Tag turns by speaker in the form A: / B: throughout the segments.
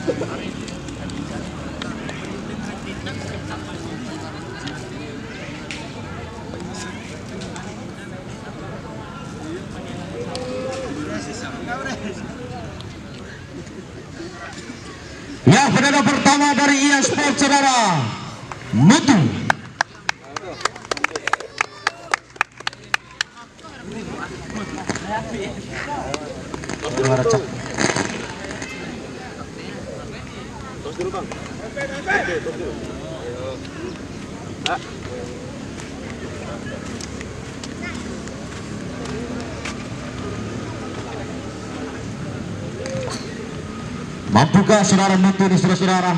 A: Ya, pendana pertama dari IA Sport saudara Mutu. Mampukah saudara Mutu ini saudara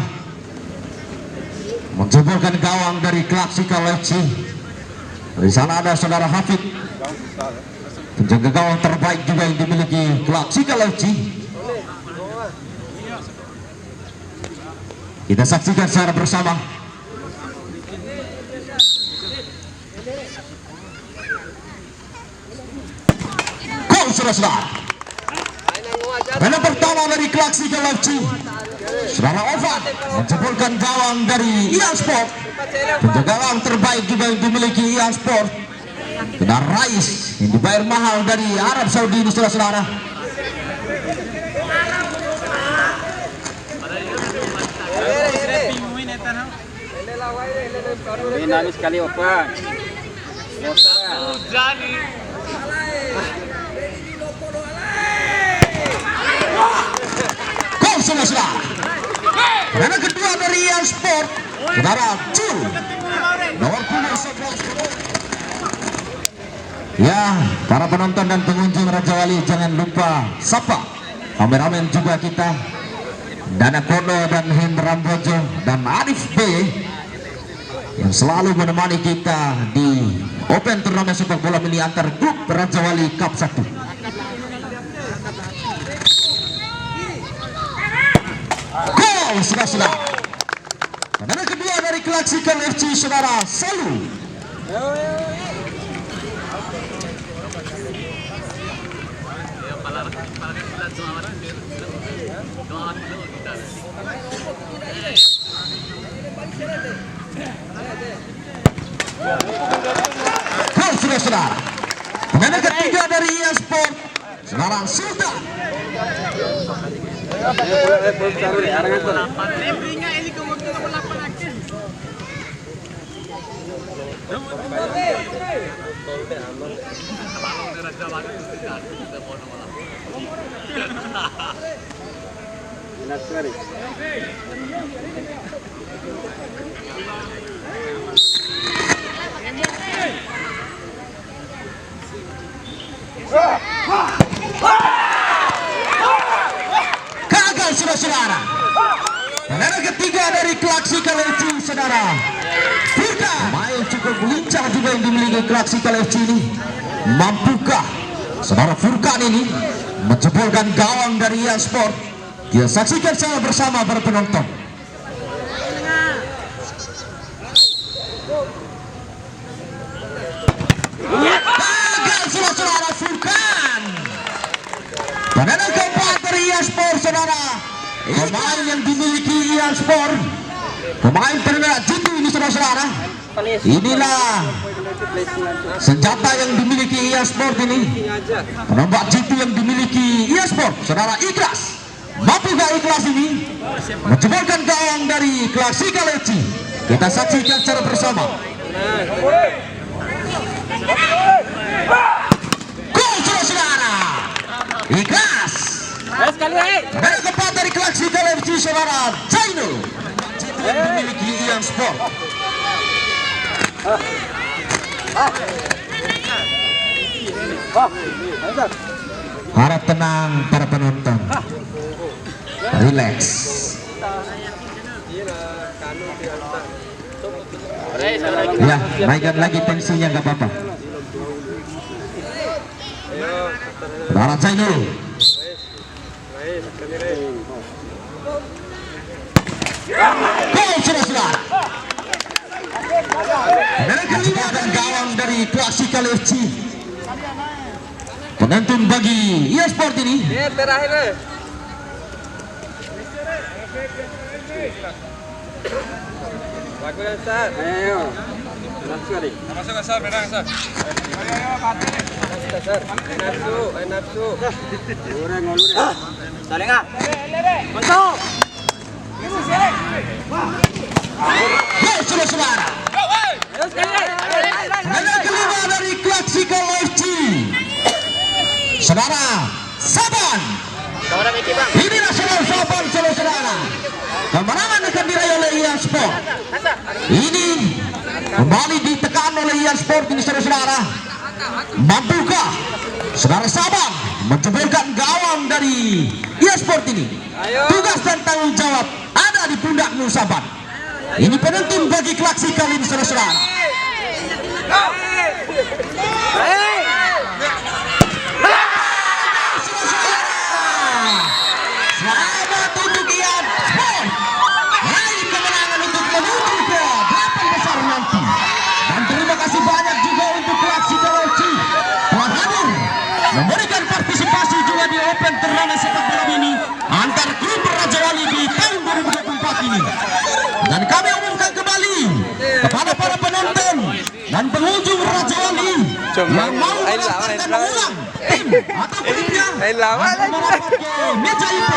A: menjebolkan gawang dari Klaksika FC? Di sana ada saudara Hafid, penjaga gawang terbaik juga yang dimiliki Klaksika FC. Kita saksikan secara bersama. Gol saudara. Pendana pertama dari Klaksika FC, saudara Ovan menjebolkan gawang dari IA Sport, penjaga gawang terbaik juga yang dimiliki IA Sport. Saudara Rais yang dibayar mahal dari Arab Saudi ini saudara-saudara.
B: Dinamis sekali Ovan.
A: Gol saudara. Pendana kedua dari IA Sport, saudara Cul, nomor 11. Ya, para penonton dan pengunjung Raja Wali jangan lupa sapa kameramen juga kita, Dana Kono dan Hendra Bojo dan Arif B yang selalu menemani kita di Open Turnamen Sepak Bola Mini antar grup Raja Wali Cup 1. Gol saudara. Pendana kedua dari Klaksika FC saudara Salu. Gol saudara. Pendana ketiga dari IA Sport saudara Sultan. Gagal saudara. Pendana ketiga dari Klaksika FC saudara Furkan. Main cukup lincah juga yang dimiliki Klaksika FC ini. Mampukah saudara Furkan ini menjebolkan gawang dari IA Sport? Kita saksikan secara bersama para penonton. Gagal saudara Furkan. Pendana keempat dari IA Sport saudara, pemain yang dimiliki IA Sport, pemain pendana jitu ini saudara-saudara. Inilah senjata yang dimiliki IA Sport ini, penembak jitu yang dimiliki IA Sport saudara Ikhlas. Mampukah Ikhlas ini menjebolkan gawang dari Klaksika FC? Kita saksikan secara bersama. Gol saudara. Ikhlas. Pendana keempat dari Klaksika FC saudara Zainul, jitu yang dimiliki IA Sport. Harap tenang para penonton, relax. Ya, naikkan lagi tensinya nggak apa-apa. Saudara Zainul. Gol saudara. Pendana kelima dan gawang dari Klaksika FC. Penonton bagi IA Sport ini.
B: Lagu dan Ustaz. Ayo. Nafsu kali.
C: Masuk Ustaz, berang Ustaz.
B: Ustaz. Nafsu, nafsu. Orang ngulur ya. Saling ah. Masuk.
A: Baik, saudara-saudara.
B: Ayo sekali.
A: Ada kelima dari Klaksika FC. Saudara Saban.
B: Orang iki, Bang.
A: Ini nasional Saban, saudara-saudara. Kemenangan akan diraih oleh Ian Sport. Ini kembali ditekan oleh Ian Sport ini, saudara-saudara. Mampukah saudara Saban menceburkan gawang dari Ian Sport ini? Tugas dan tanggung jawab ada di pundakmu, Saban. Ini penentu bagi Klaksika kali ini, saudara-saudara. Selamat untuk Ian Sport meraih kemenangan untuk menuju ke 8 besar nanti. Dan terima kasih banyak juga untuk Klaksika FC telah hadir memberikan partisipasi juga di Open Turnamen sepak bola ini antar klub Raja Wali di tahun 2024 ini. Dan kami umumkan kembali kepada para penonton dan pengunjung Raja Wali yang mau mendaftarkan ulang tim atau klubnya akan merapat ke meja IP.